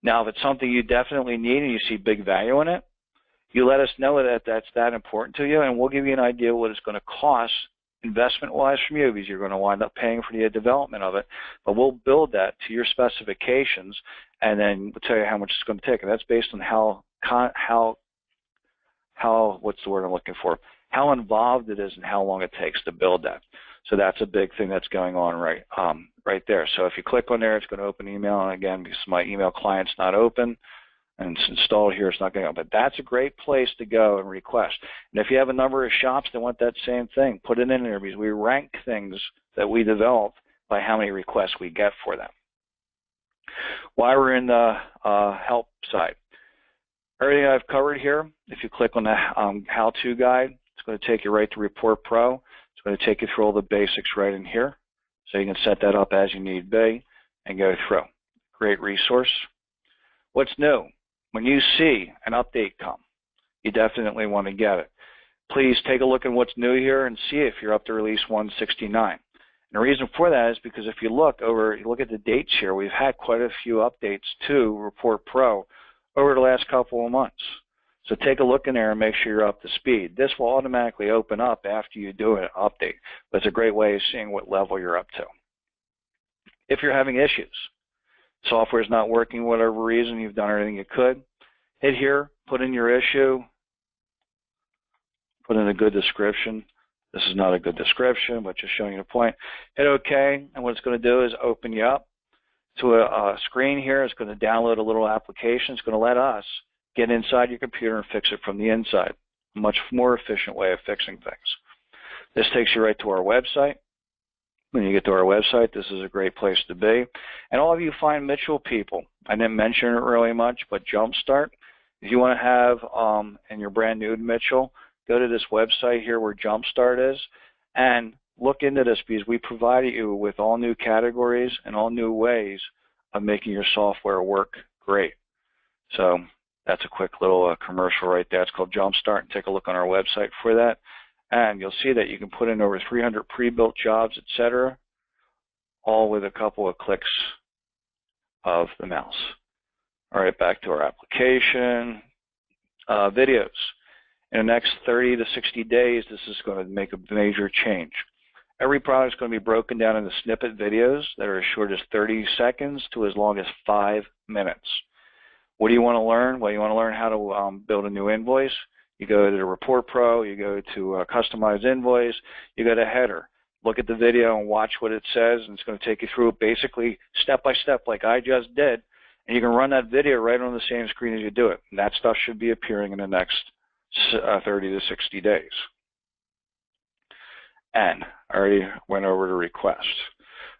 [SPEAKER 1] Now, if it's something you definitely need and you see big value in it, you let us know that that's that important to you, and we'll give you an idea of what it's going to cost investment-wise from you, because you're going to wind up paying for the development of it. But we'll build that to your specifications, and then we'll tell you how much it's going to take. And that's based on how what's the word I'm looking for? How involved it is and how long it takes to build that. So that's a big thing that's going on right there. So if you click on there, it's going to open email. And again, because my email client's not open and it's installed here, it's not going to open. But that's a great place to go and request. And if you have a number of shops that want that same thing, put it in there, because we rank things that we develop by how many requests we get for them. While we're in the help side, everything I've covered here, if you click on the how-to guide, it's going to take you right to Report Pro. It's going to take you through all the basics right in here. So you can set that up as you need be and go through. Great resource. What's new? When you see an update come, you definitely want to get it. Please take a look at what's new here and see if you're up to release 169. And the reason for that is because if you look at the dates here, we've had quite a few updates to Report Pro over the last couple of months. So take a look in there and make sure you're up to speed. This will automatically open up after you do an update, but it's a great way of seeing what level you're up to. If you're having issues, software is not working for whatever reason, you've done everything you could, hit here, put in your issue, put in a good description. This is not a good description, but just showing you the point. Hit OK, and what it's going to do is open you up. to a screen here. It's going to download a little application. It's going to let us get inside your computer and fix it from the inside. A much more efficient way of fixing things. This takes you right to our website. When you get to our website, this is a great place to be. And all of you Find Mitchell people, I didn't mention it really much, but Jumpstart, if you want to have, and you're brand new to Mitchell, go to this website here where Jumpstart is and look into this, because we provide you with all new categories and all new ways of making your software work great. So that's a quick little commercial right there. It's called Jumpstart, and take a look on our website for that. And you'll see that you can put in over 300 pre-built jobs, etc., all with a couple of clicks of the mouse. All right, back to our application. Videos. In the next 30 to 60 days, this is going to make a major change. Every product is going to be broken down into snippet videos that are as short as 30 seconds to as long as 5 minutes. What do you want to learn? Well, you want to learn how to build a new invoice. You go to the Report Pro, you go to Customize Invoice, you go to Header. Look at the video and watch what it says, and it's going to take you through it basically step by step like I just did, and you can run that video right on the same screen as you do it. And that stuff should be appearing in the next 30 to 60 days. And I already went over to request.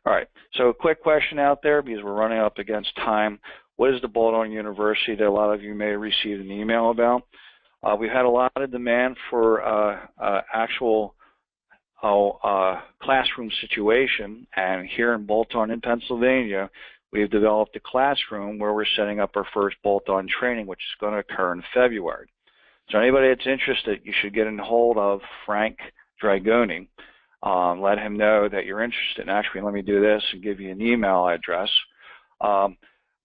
[SPEAKER 1] All right, so a quick question out there, because we're running up against time. What is the Bolt-On University that a lot of you may have received an email about? We've had a lot of demand for actual classroom situation, and here in Bolt-On in Pennsylvania, we've developed a classroom where we're setting up our first Bolt-On training, which is going to occur in February. So anybody that's interested, you should get in hold of Frank Dragoni. Let him know that you're interested. And actually, let me do this and give you an email address.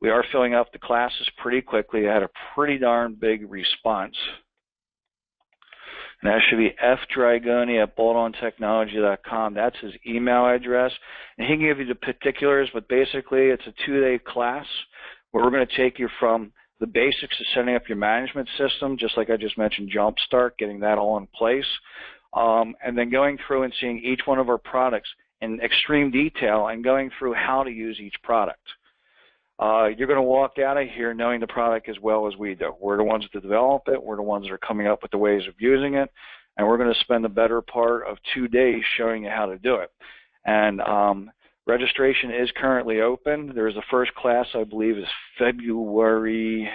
[SPEAKER 1] We are filling up the classes pretty quickly. I had a pretty darn big response. And that should be fdragoni@boltontechnology.com. That's his email address. And he can give you the particulars, but basically it's a 2-day class where we're going to take you from the basics of setting up your management system, just like I just mentioned, Jumpstart, getting that all in place, and then going through and seeing each one of our products in extreme detail and going through how to use each product. You're going to walk out of here knowing the product as well as we do. We're the ones that develop it. We're the ones that are coming up with the ways of using it. And we're going to spend the better part of 2 days showing you how to do it. And registration is currently open. There is a first class, I believe, is February.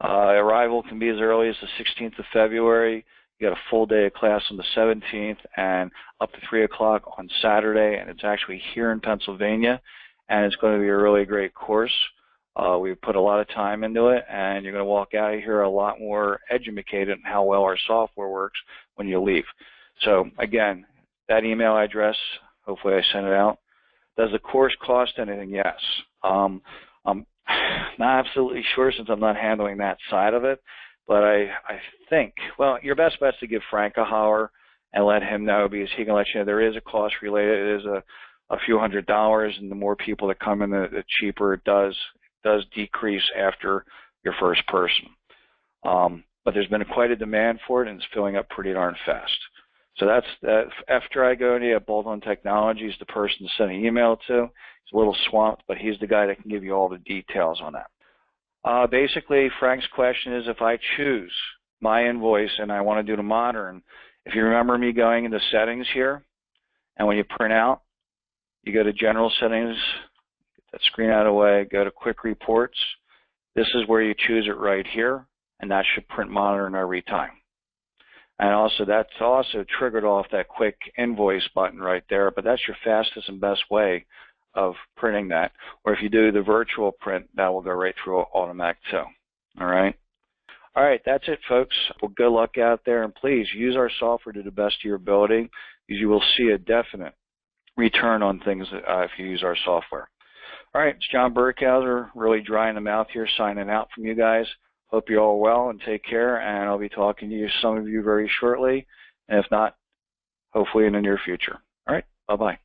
[SPEAKER 1] Arrival can be as early as the 16th of February. You got a full day of class on the 17th and up to 3 o'clock on Saturday, and it's actually here in Pennsylvania, and it's going to be a really great course. We've put a lot of time into it, and you're going to walk out of here a lot more educated on how well our software works when you leave. So again, that email address, hopefully I sent it out. Does the course cost anything? Yes. I'm not absolutely sure since I'm not handling that side of it. But I think, well, your best bet is to give Frank a holler and let him know, because he can let you know there is a cost related. It is a few $100s, and the more people that come in, the cheaper it does decrease after your first person. But there's been quite a demand for it, and it's filling up pretty darn fast. So that's fdragoni at Bolt-On Technology is the person to send an email to. He's a little swamped, but he's the guy that can give you all the details on that. Basically, Frank's question is, if I choose my invoice and I want to do the modern, if you remember me going into settings here, and when you print out, you go to general settings, get that screen out of the way, go to quick reports. This is where you choose it right here, and that should print modern every time. And also, that's also triggered off that quick invoice button right there, but that's your fastest and best way of printing that. Or if you do the virtual print, that will go right through automatic too. All right? All right, that's it, folks. Well, good luck out there, and please use our software to the best of your ability, because you will see a definite return on things if you use our software. All right, it's John Burkhauser, really dry in the mouth here, signing out from you guys. Hope you're all well, and take care, and I'll be talking to you, some of you, very shortly, and if not, hopefully in the near future. All right, bye-bye.